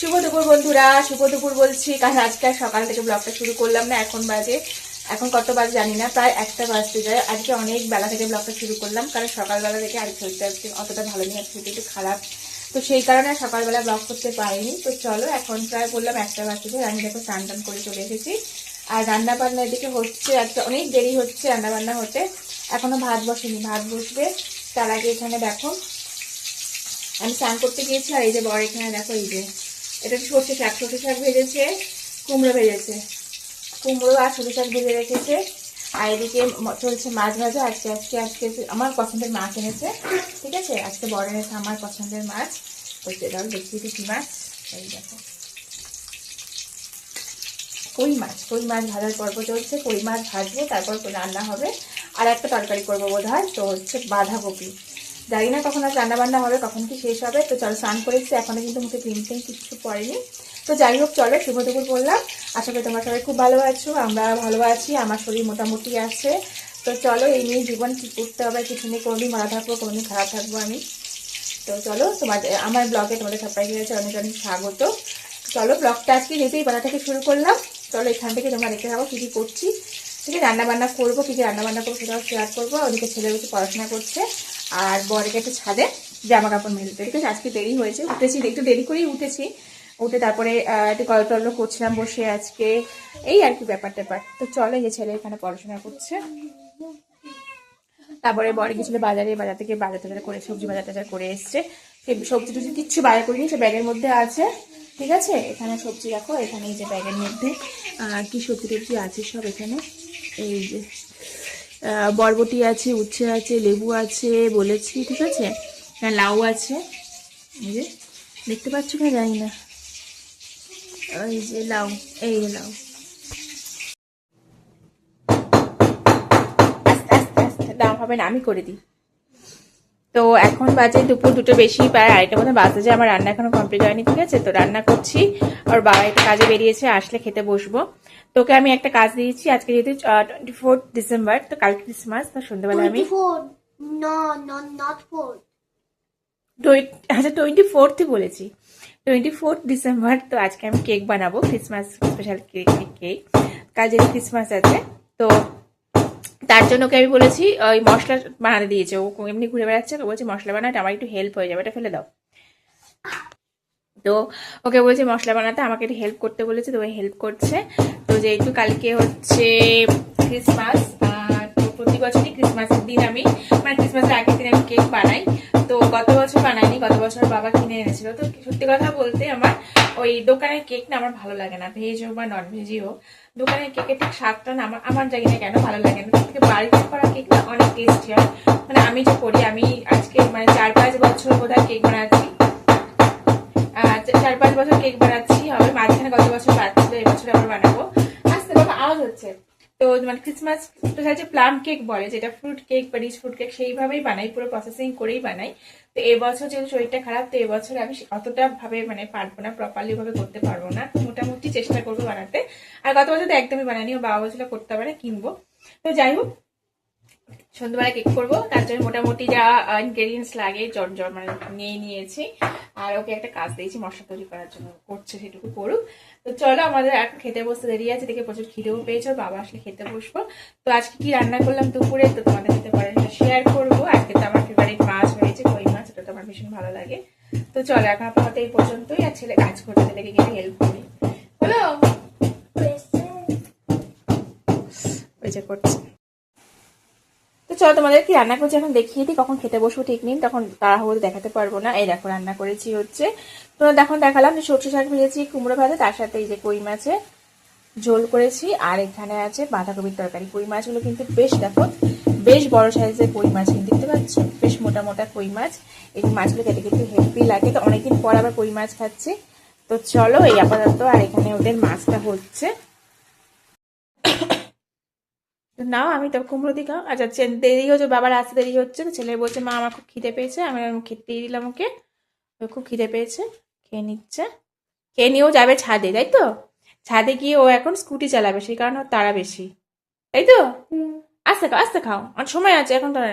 শুভ দুপুর বন্ধুরা, শুভ দুপুর বলছি কারণ আজকে সকাল থেকে ব্লগটা শুরু করলাম না। এখন কত বাজে জানি না, প্রায় 1টা বাজতে যায়। আজকে অনেক বেলা থেকে ব্লগটা শুরু করলাম কারণ সকালবেলা থেকে আর শরীরটা অতটা ভালো নেই, শরীরটা একটু খারাপ, তো সেই কারণে সকালবেলা ব্লগ করতে পারিনি। তো চলো এখন প্রায় বললাম 1টা বাজতে যায়। আমি দেখো স্নান টান করে চলে এসেছি আর রান্না বান্না এদিকে হচ্ছে। আজকে অনেক দেরি হচ্ছে রান্না বান্না হতে, এখনো ভাত বসেনি, ভাত বসবে। তার আগে এখানে দেখো আমি স্নান করতে গিয়েছি আর এই যে বর এখানে দেখো এই যে এটা সর্ষে শাক ভেজেছে, কুমড়ো ভেজেছে, কুমড়ো আর সর্ষে শাক ভেজে রেখেছে। আর এদিকে চলছে মাছ ভাজা। আজকে আমার পছন্দের মাছ এনেছে, ঠিক আছে, আজকে বর এনেছে আমার পছন্দের মাছ। হচ্ছে দাও দেখি কি মাছ, এই দেখো কই মাছ ভাজার পর্ব চলছে। কই মাছ ভাজবো, তারপর রান্না হবে। আর একটা তরকারি করবো বোধ হয়, তো হচ্ছে বাঁধাকপি। জানি না কখন আর রান্না বান্না হবে, কখন কি শেষ হবে। তো চলো স্নান করেছি, এখনো কিন্তু মুখে ক্রিম কিছু পড়েনি। তো যাই হোক চলো, শুভ দুপুর বললাম। আশা করি তোমরা সবাই খুব ভালো আছো, আমরা ভালো আছি, আমার শরীর মোটামুটি আছে। তো চলো এই নিয়ে জীবন কি করতে হবে, কিছু নিয়ে কোনোদিন ভালো থাকবো, কোনোদিন খারাপ থাকবো আমি। তো চলো আমার ব্লগে তোমাদের সবাইকে আছে অনেক অনেক স্বাগত। চলো ব্লগটা আজকে যেতেই বেলা থেকে শুরু করলাম। চলো এখান থেকে তোমরা দেখতে থাকো কী কী করছি, ঠিক আছে, রান্নাবান্না করবো, কী কী রান্নাবান্না করবো সেটাও শেয়ার করবো। ওদিকে ছেলে বসে পড়াশোনা করছে আর বরকে একটু ছাদে জামা কাপড় মেলতে, ঠিক আছে। আজকে দেরি হয়েছে, উঠেছি একটু দেরি করেই উঠেছি। উঠে তারপরে একটু গল্প টল্প করছিলাম বসে আজকে, এই আর কি ব্যাপার ট্যাপার। তো চলো এই যে ছেলে এখানে পড়াশোনা করছে। তারপরে বড় গেছিল বাজার থেকে বাজার টাজার করে সবজি বাজার টাজার করে এসছে। সবজি টুজি কিচ্ছু বাজার করিনি, সে ব্যাগের মধ্যে আছে, ঠিক আছে। এখানে সবজি রাখো, এখানে এই যে ব্যাগের মধ্যে কি সবজি টবজি আছে সব এখানে। এই যে বরবটি আছে, উচ্ছে আছে, লেবু আছে বলেছি, ঠিক আছে, লাউ আছে, এই যে দেখতে পাচ্ছ না জানি না, এই যে লাউ, এই যে লাউ। আস্তে আস্তে আস্তে দাম হবে না, আমি করে দিই। তো এখন বাজে দুপুর 2টো বেশি, প্রায় 2:30টার মতো বাজে যে আমার রান্না এখনো কমপ্লিট হয়নি, ঠিক আছে। তো রান্না করছি আর বাবা একটু কাজে বেরিয়েছে, আসলে খেতে বসবো। তোকে আমি একটা কাজ দিয়েছি, আজকে যেহেতু 24 ডিসেম্বর, তো কালকে ক্রিসমাস, তো সন্ধ্যাবেলা আমি আচ্ছা 24th বলেছি, 24 ডিসেম্বর। তো আজকে আমি কেক বানাবো, ক্রিসমাস স্পেশাল কেক। কাল যেহেতু ক্রিসমাস আছে, তো তার জন্য ওকে আমি বলেছি ওই মশলা বানাতে দিয়েছে। ও এমনি ঘুরে বেড়াচ্ছে, বলছে মশলা বানাতে, আমার একটু হেল্প হয়ে যাবে, এটা ফেলে দাও। তো ওকে বলছে মশলা বানাতে, আমাকে একটু হেল্প করতে বলেছে, তো ওই হেল্প করছে। তো যেহেতু কালকে হচ্ছে ক্রিসমাস, তো প্রতি বছরই ক্রিসমাসের দিন আমি, মানে ক্রিসমাসের আগের দিন আমি কেক বানাই। তো গত বছর বানাইনি, গত বছর বাবা কিনে এনেছিল। তো সত্যি কথা বলতে আমার ওই দোকানের কেক না আমার ভালো লাগে না, ভেজ হোক বা নন ভেজই হোক, দোকানের কেকের ঠিক স্বাদটা না আমার জানি না কেন ভালো লাগে না। তার থেকে বাড়িতে করা কেক না অনেক টেস্টি হয়। মানে আমি যে করি, আমি আজকে মানে 4-5 বছর বোধহয় কেক বানাচ্ছি, 4-5 বছর কেক বানাচ্ছি, হবে মাঝখানে গত বছর বাদ ছিল, এবছর আবার বানাবো। আস্তে বাবা আওয়াজ হচ্ছে। তো মানে ক্রিসমাস স্পেশাল যে প্লাম কেক বলে, যেটা ফ্রুট কেক বা রিচ ফ্রুট কেক, সেইভাবেই বানাই, পুরো প্রসেসিং করেই বানাই। তো এবছর যেহেতু শরীরটা খারাপ, তো এবছর আমি অতটা ভাবে মানে পারবো না, প্রপারলি ভাবে করতে পারবো না, মোটামুটি চেষ্টা করবো বানাতে। আর গত বছর তো একদমই বানাইনি, ও বাবা বছর করতে পারে কিনবো। তো যাই হোক, সন্ধ্যাবেলা কেক করবো, তার জন্য মোটামুটি যা ইনগ্রেডিয়েন্টস লাগে মানে নিয়ে নিয়েছি। আর ওকে একটা কাজ দিয়েছি মশলা তৈরি করার জন্য, করছে, সেটুকু করুক। তো চলো আমাদের এখন খেতে বসতে দেরি আছে, দেখে প্রচুর খিদেও পেয়েছে, বাবা আসলে খেতে বসবো। তো আজকে কি রান্না করলাম দুপুরে, তো তোমাদের সাথে পরে শেয়ার করবো। আজকে তো আমার ফেভারিট মাছ হয়েছে, কই মাছ, ওটা তো আমার ভীষণ ভালো লাগে। তো চলো এখন আপাতত এই পর্যন্তই। আর ছেলে কাজ করতে, ছেলেকে কিন্তু হেল্প করি, বলো ওই যে করছে। তো চলো তোমাদের কি রান্না করছি এখন দেখিয়ে দিই, কখন খেতে বসবো ঠিক নেই, তখন তাড়াহুড়ো দেখাতে পারবো না। এই দেখো রান্না করেছি হচ্ছে, তো এখন দেখালাম যে সর্ষে শাক ভেজেছি, কুমড়ো ভাজা, তার সাথে এই যে কই মাছে ঝোল করেছি, আর এখানে আছে বাঁধাকপির তরকারি। কই মাছগুলো কিন্তু বেশ দেখো, বেশ বড় সাইজের কই মাছ, কিন্তু দেখতে পাচ্ছ বেশ মোটা মোটা কই মাছ। এই মাছগুলো খেতে কিন্তু হেভি লাগে, তো অনেকদিন পর আবার কই মাছ খাচ্ছি। তো চলো এই আপাতত, আর এখানে ওদের মাছটা হচ্ছে। নাও আমি তো কুমড়ো দিকে, আচ্ছা দেরি হচ্ছে, বাবার আসতে দেরি হচ্ছে, তো ছেলে বলছে মা আমার খুব খিদে পেয়েছে, আমি খেতে দিয়ে দিলাম ওকে, খুব খিদে পেয়েছে, খেয়ে নিচ্ছে। খেয়ে নিয়েও যাবে ছাদে, তাই তো, ছাদে গিয়ে ও এখন স্কুটি চালাবে, সেই কারণে ওর তাড়া বেশি, তাই তো। আস্তে খাও আস্তে খাও, আর সময় আছে এখন তারা।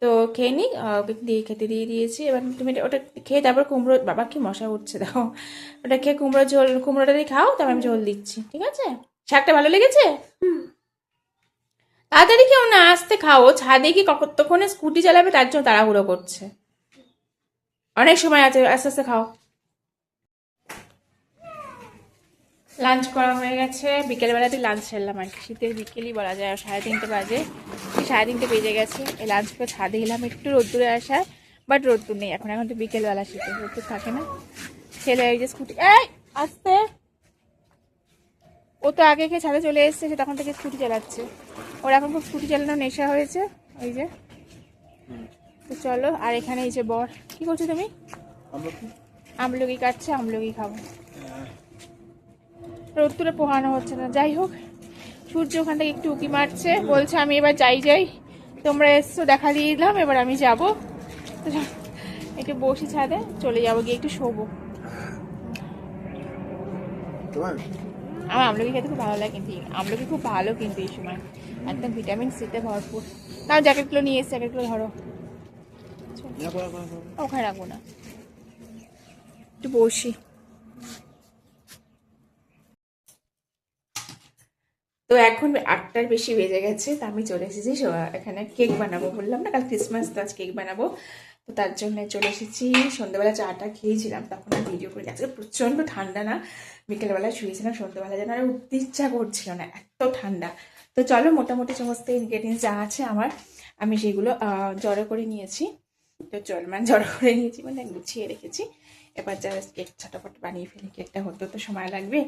তো খেয়ে নিক, ওকে দিয়ে খেতে দিয়ে দিয়েছি। এবার তুমি ওটা খেয়ে তারপর কুমড়ো, বাবা কি মশা উঠছে দেখো, ওটা খেয়ে কুমড়ো ঝোল, কুমড়োটা দিয়ে খাও, তারপর আমি ঝোল দিচ্ছি, ঠিক আছে? শাকটা ভালো লেগেছে? তাড়াতাড়ি কেউ না, আসতে খাও। ও ছাদে কি কতক্ষণে স্কুটি চালাবে তার জন্য তাড়াহুড়ো করছে, অনেক সময় আছে, আস্তে আস্তে খাও। লাঞ্চ করা হয়ে গেছে, বিকেলবেলাতে লাঞ্চ সারলাম আর কি, শীতের বিকেলই বলা যায়, 3:30 বাজে, 3:30 বেজে গেছে। এই লাঞ্চ করে ছাদে এলাম একটু রোদ্দুরে আসায়, বাট রোদ্দুর নেই এখন, এখন তো বিকেলবেলা, শীতে রোদ্দুর থাকে না। ছেলে এই যে স্কুটি, এই আসতে, ও তো আগে খেয়ে ছাদে চলে এসছে, সে তখন থেকে স্কুটি চালাচ্ছে, ওর এখন খুব স্কুটি চালানোর নেশা হয়েছে। ওই যে, তো চলো। আর এখানে এই যে বর, কি করছো তুমি? আমলকি কাটছে, আমলকি খাবো। রোদ্দুরে পোহানো হচ্ছে না, যাই হোক। সূর্য ওখান থেকে একটু উঁকি মারছে, বলছে আমি এবার যাই, তোমরা এসছো দেখা দিয়ে দিলাম, এবার আমি যাব। তো একটু বসি ছাদে, চলে যাবো, গিয়ে একটু শোবো। আমার আমলকি খেতে খুব ভালো লাগে, কিন্তু আমলকি খুব ভালো কিন্তু এই সময়, একদম ভিটামিন সিতে ভরপুর। তাও জ্যাকেটগুলো নিয়ে এসছি, জ্যাকেটগুলো ধরো, ওখানে রাখবো না, একটু বসি। তো এখন 8টার বেশি বেজে গেছে, তো আমি চলে এসেছি এখানে কেক বানাবো, বললাম না কাল ক্রিসমাস, তো আজ কেক বানাবো। তো তার জন্য চলে এসেছি। সন্ধ্যাবেলা চাটা খেয়েছিলাম, তখন আর ভিডিও করে, আজকে প্রচণ্ড ঠান্ডা না, বিকেলবেলা শুয়েছিলাম, সন্ধ্যাবেলা যেন আর উঠতে ইচ্ছা করছিল না, এত ঠান্ডা। তো চলো, মোটামুটি সমস্ত ইনগ্রেডিয়েন্টস যা আছে আমার, আমি সেগুলো জড়ো করে নিয়েছি। তো চল, মানে জড়ো করে নিয়েছি মানে গুছিয়ে রেখেছি। এবার যা কেক ছটাফট বানিয়ে ফেলি, কেকটা হতে তো সময় লাগবে।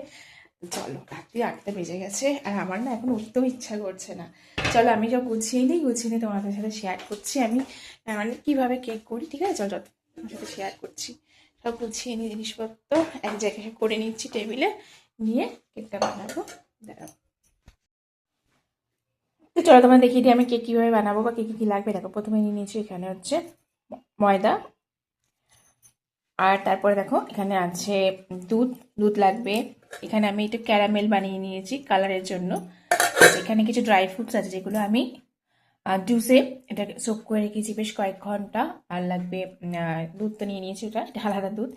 চলো, রাত্রি 8টা বেজে গেছে, আর আমার না এখন উঠতেও ইচ্ছা করছে না। চলো আমি সব গুছিয়ে নিই তোমাদের সাথে শেয়ার করছি আমি, মানে কীভাবে কেক করি, ঠিক আছে? চলো তোমার সাথে শেয়ার করছি, সব গুছিয়ে নিই, জিনিসপত্র এক জায়গায় করে নিচ্ছি টেবিলে, নিয়ে কেকটা বানাবো। দাঁড়াও, তো চলো তোমার দেখিয়ে দিই আমি কেক কীভাবে বানাবো বা কী লাগবে। দেখো, প্রথমে নিয়ে নিয়েছি এখানে হচ্ছে ময়দা, আর তারপরে দেখো এখানে আছে দুধ লাগবে। এখানে আমি একটু ক্যারামেল বানিয়ে নিয়েছি কালারের জন্য। এখানে কিছু ড্রাই ফ্রুটস আছে যেগুলো আমি জুসে এটা সোক করে রেখেছি বেশ কয়েক ঘন্টা। আর লাগবে দুধ তো নিয়ে নিয়েছি, এটা আলাদা দুধ।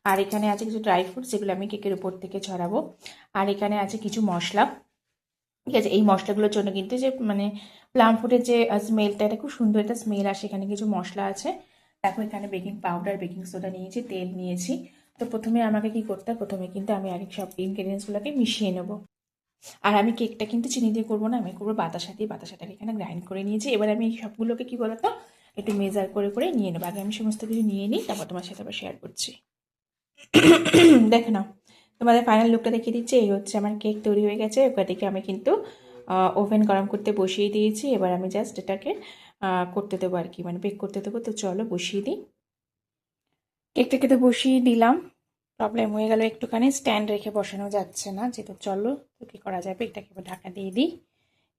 আর এখানে আছে কিছু ড্রাই ফ্রুটস যেগুলো আমি কেকের উপর থেকে ছড়াবো। আর এখানে আছে কিছু মশলা, ঠিক আছে? এই মশলাগুলোর জন্য কিন্তু যে মানে প্লাম ফ্রুটের যে স্মেলটা, এটা খুব সুন্দর একটা স্মেল আসে। এখানে কিছু মশলা আছে, দেখো এখানে বেকিং পাউডার, বেকিং সোডা নিয়েছি, তেল নিয়েছি। তো প্রথমে আমাকে কি করতে হয়, প্রথমে কিন্তু আমি আগে সব ইনগ্রেডিয়েন্টসগুলোকে মিশিয়ে নেবো। আর আমি কেকটা কিন্তু চিনি দিয়ে করবো না, আমি করবো বাতাসা দিয়ে। বাতাসাটাকে এখানে গ্রাইন্ড করে নিয়েছি। এবার আমি এই সবগুলোকে কি বলতো একটু মেজার করে করে নিয়ে নেবো। আগে আমি সমস্ত কিছু নিয়ে নিই, তারপর তোমার সাথে আবার শেয়ার করছি। দেখো না, তোমাদের ফাইনাল লুকটা দেখিয়ে দিচ্ছি। এই হচ্ছে আমার কেক তৈরি হয়ে গেছে। এবার দেখে আমি কিন্তু ওভেন গরম করতে বসিয়ে দিয়েছি। এবার আমি জাস্ট এটাকে করতে দেবো আর কি, মানে বেক করতে দেবো। তো চলো বসিয়ে দিই, কেকটাকে তো বসিয়ে দিলাম। প্রবলেম হয়ে গেল একটুখানি, স্ট্যান্ড রেখে বসানো যাচ্ছে না যেহেতু। চলো, তো কী করা যাবে, এটাকে এবার ঢাকা দিয়ে দিই।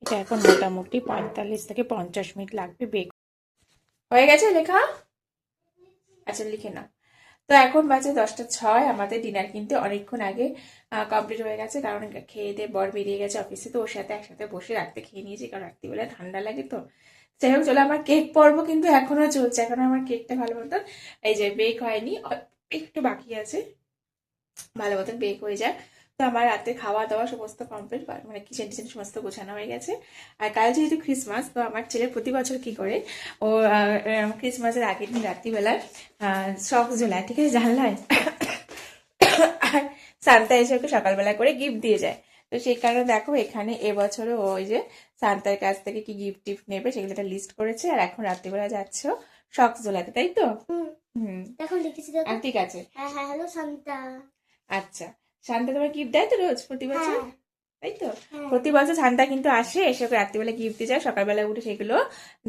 এটা এখন মোটামুটি 45 থেকে 50 মিনিট লাগবে বেক। হয়ে গেছে লেখা? আচ্ছা, লিখে নাও। তো এখন বাজে 10টা 06, আমাদের ডিনার কিন্তু অনেকক্ষণ আগে কমপ্লিট হয়ে গেছে, কারণ খেয়ে দিয়ে বর বেরিয়ে গেছে অফিসে। তো ওর সাথে একসাথে বসে রাত্রে খেয়ে নিয়েছি, কারণ রাত্রিবেলা ঠান্ডা লাগে। তো যাই হোক, চলো, আমার কেক পর্ব কিন্তু এখনো চলছে, এখন আমার কেকটা ভালো মতন এই যে বেক হয়নি, একটু বাকি আছে, ভালো মতন বেক হয়ে যায়। তো আমার রাতে খাওয়া দাওয়া সমস্ত কমপ্লিট, মানে কিচেন টিচেন সমস্ত গোছানো হয়ে গেছে। আর কাল যেহেতু ক্রিসমাস, তো আমার ছেলে প্রতি বছর কি করে, ও ক্রিসমাসের আগের দিন রাত্রিবেলায় সক্স ঝোলায়, ঠিক আছে, জানলায়। আর সান্তা এসে ওকে সকালবেলা করে গিফট দিয়ে যায়। তো সেই কারণে দেখো এখানে এবছরও ওই যে সান্তার কাছ থেকে কি গিফট টিফট নেবে সেগুলো একটা লিস্ট করেছে। আর এখন রাত্রিবেলা যাচ্ছ সক্স ঝোলাতে, তাই তো? এখন লিখেছি ঠিক আছে। Hello Santa. আচ্ছা, শান্তা তোমার গিফট দেয় তো রোজ প্রতি বছর, তাই তো? প্রতি বছর শান্তা কিন্তু আসে, এসে ওকে রাত্রিবেলা গিফট দিয়ে যায়, সকালবেলা উঠে সেগুলো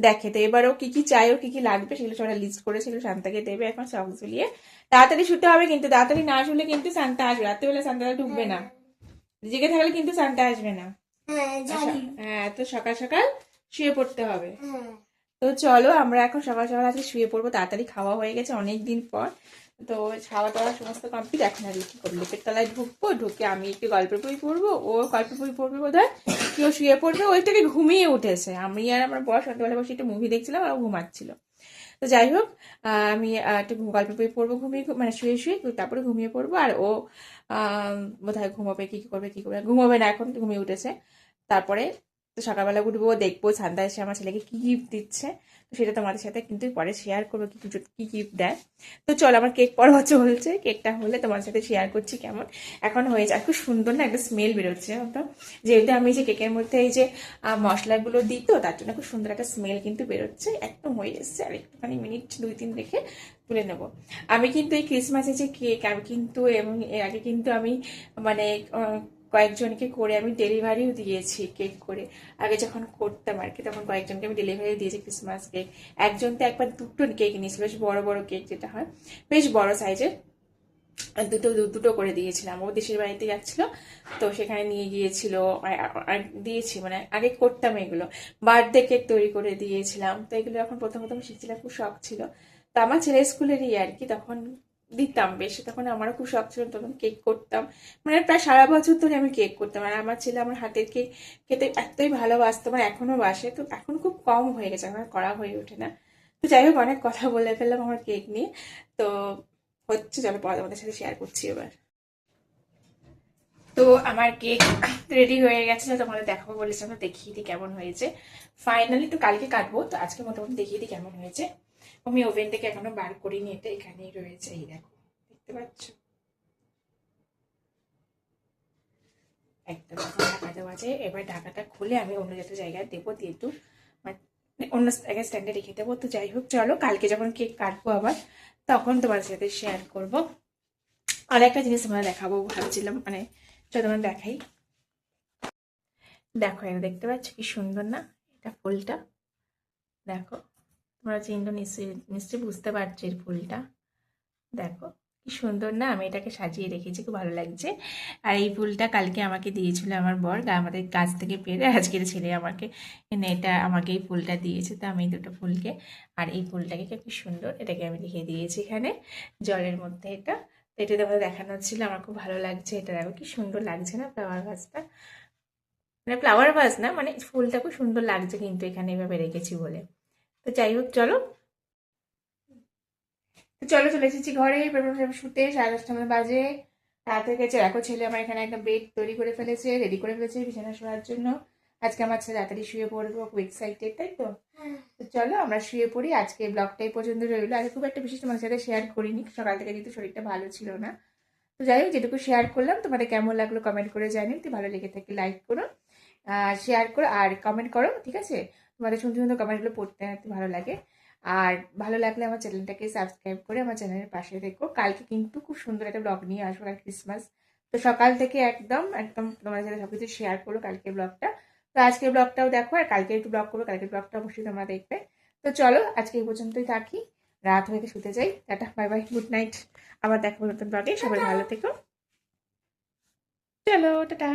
দেখে। তো এবার ও কি কি চাই, ওর কি কি লাগবে সেগুলো সবাই লিস্ট করে সেগুলো শান্তাকে দেবে। এখন সক ঝুলিয়ে তাড়াতাড়ি শুতে হবে, কিন্তু তাড়াতাড়ি না শুলে কিন্তু শান্তা আসবে, রাত্রিবেলা শান্তাটা ঢুকবে না, জেগে থাকলে কিন্তু শান্তা আসবে না। হ্যাঁ, তো সকাল সকাল শুয়ে পড়তে হবে। তো চলো, আমরা এখন সকাল সকাল আজকে শুয়ে পড়বো, তাড়াতাড়ি খাওয়া হয়ে গেছে অনেক দিন পর। তো খাওয়া দাওয়া সমস্ত কমপ্লিট। এখন আর কি করবো, লেপের তলায় ঢুকবো, ঢুকে আমি একটু গল্পের বই পড়বো, ও গল্পের বই পড়বে বোধ হয়, কেউ শুয়ে পড়বে। ওইটাকে ঘুমিয়ে উঠেছে, আমি আর আমার বর সন্ধ্যাবেলা বসে একটু মুভি দেখছিলাম আর ও ঘুমাচ্ছিল। তো যাই হোক, আমি একটু গল্পের বই পড়বো ঘুমিয়ে, মানে শুয়ে শুয়ে, তারপরে ঘুমিয়ে পড়বো। আর ও বোধহয় ঘুমাবে, কি করবে, ঘুমাবে না, এখন ঘুমিয়ে উঠেছে। তারপরে তো সকালবেলা উঠবো, দেখবো সান্তা এসে আমার ছেলেকে কি গিফট দিচ্ছে, তো সেটা তোমাদের সাথে কিন্তু পরে শেয়ার করবো কি কি গিফট দেয়। তো চলো, আমার কেক পড়া চলছে, কেকটা হলে তোমার সাথে শেয়ার করছি কেমন এখন হয়েছে। আর খুব সুন্দর না একটা স্মেল বেরোচ্ছে, তো যেহেতু আমি যে কেকের মধ্যে এই যে মশলাগুলো দিই, তো তার জন্য খুব সুন্দর একটা স্মেল কিন্তু বেরোচ্ছে, একদম হয়ে এসছে। আর একটুখানি মিনিট 2-3 রেখে তুলে নেবো। আমি কিন্তু এই ক্রিসমাসে যে কেক, আমি কিন্তু এবং এর আগে কিন্তু আমি মানে কয়েকজনকে করে আমি ডেলিভারিও দিয়েছি কেক করে। আগে যখন করতাম আর কি, তখন কয়েকজনকে আমি ডেলিভারি দিয়েছি ক্রিসমাস কেক। একজন তো একবার 2টো কেক নিয়েছিল, বেশ বড় বড় কেক যেটা হয়, বেশ বড় সাইজের, দুটো দুটো করে দিয়েছিলাম। ও দেশের বাড়িতে যাচ্ছিল, তো সেখানে নিয়ে গিয়েছিল, দিয়েছি, মানে আগে করতাম এগুলো, বার্থডে কেক তৈরি করে দিয়েছিলাম। তো এগুলো এখন প্রথম প্রথম শিখছিলাম, খুব শখ ছিল। তো আমার ছেলের স্কুলেরই আর কি, তখন দিতাম বেশ, তখন আমারও খুব শখ ছিল, তখন কেক করতাম, মানে প্রায় সারা বছর ধরে আমি কেক করতাম। আর আমার ছেলে আমার হাতের কেক খেতে এতই ভালোবাসতো, মানে এখনো বাসে। তো এখন খুব কম হয়ে গেছে, আমার করা হয়ে ওঠে না। তো যাই হোক, অনেক কথা বলে ফেললাম আমার কেক নিয়ে। তো হচ্ছে, চলো পরে তোমাদের সাথে শেয়ার করছি এবার। তো আমার কেক রেডি হয়ে গেছে, তোমাদের দেখাবো বলেছিলাম, তো দেখিয়ে দিই কেমন হয়েছে। ফাইনালি তো কালকে কাটবো, তো আজকে মোটামুটি দেখিয়ে দিই কেমন হয়েছে। আমি ওভেন থেকে এখনো বার করিনি, এটা এখানেই রয়েছে, এই দেখো, দেখতে পাচ্ছ, একদম ঢাকা দেওয়া আছে। এবার ঢাকাটা খুলে আমি অন্য একটা জায়গায় দেবো, দিয়ে একটু মানে অন্য জায়গায় স্ট্যান্ডে রেখে দেবো। তো যাই হোক, চলো কালকে যখন কেক কাটবো আবার, তখন তোমার সাথে শেয়ার করবো। আর একটা জিনিস তোমরা দেখাবো ভাবছিলাম, মানে চলো তোমার দেখাই। দেখো, এটা দেখতে পাচ্ছ কি সুন্দর না, এটা ফুলটা দেখো, তোমরা চিহ্ন নিশ্চয়ই বুঝতে পারছো এর ফুলটা, দেখো কি সুন্দর না। আমি এটাকে সাজিয়ে রেখেছি, খুব ভালো লাগছে। আর এই ফুলটা কালকে আমাকে দিয়েছিল আমার বর, আমাদের গাছ থেকে পেরে, আজকের ছেলে আমাকে এনে এটা আমাকে এই ফুলটা দিয়েছে। তো আমি এই দুটো ফুলকে আর এই ফুলটাকে কি সুন্দর, এটাকে আমি রেখে দিয়েছি এখানে জলের মধ্যে। এটা তো এটা তোমাদের দেখানো ছিল, আমার খুব ভালো লাগছে। এটা দেখো কি সুন্দর লাগছে না, ফ্লাওয়ার ভাসটা, মানে ফ্লাওয়ার ভাস না, মানে ফুলটা খুব সুন্দর লাগছে কিন্তু এখানে এভাবে রেখেছি বলে। তো যাই হোক, চলো চলো চলে এসেছি ঘরে, শুতে 10:30 মতো বাজে, রাত হয়ে গেছে। দেখো ছেলে আমার এখানে একটা বেড তৈরি করে ফেলেছে, রেডি করে ফেলেছে বিছানা শোয়ার জন্য। আজকে আমার ছেলে তাড়াতাড়ি শুয়ে পড়বো, খুব এক্সাইটেড, তাই তো। তো চলো আমরা শুয়ে পড়ি, আজকে ব্লগটাই পর্যন্ত রইলো। আগে খুব একটা বিশেষ তোমাদের সাথে শেয়ার করিনি, সকাল থেকে যেহেতু শরীরটা ভালো ছিল না। তো যাই হোক, যেটুকু শেয়ার করলাম, তোমাদের কেমন লাগলো কমেন্ট করে জানিও। তো ভালো লেগে থাকে লাইক করো, শেয়ার করো আর কমেন্ট করো, ঠিক আছে। তোমাদের সুন্দর সুন্দর কমেন্টগুলো পড়তে ভালো লাগে। আর ভালো লাগলে আমার চ্যানেলটাকে সাবস্ক্রাইব করে আমার চ্যানেলের পাশে দেখো। কালকে কিন্তু খুব সুন্দর একটা ব্লগ নিয়ে আসবো, আর ক্রিসমাস, তো সকাল থেকে একদম একদম তোমাদের সাথে সবকিছু শেয়ার করো কালকের ব্লগটা। তো আজকের ব্লগটাও দেখো, আর কালকে একটু ব্লগ করবো, কালকের ব্লগটা অবশ্যই তোমরা দেখবে। তো চলো আজকে এই পর্যন্তই থাকি, রাত হয়ে শুতে যাই, tata bye bye, good night. আবার দেখো নতুন ব্লগে, সবাই ভালো থেকো, চলো টাটা।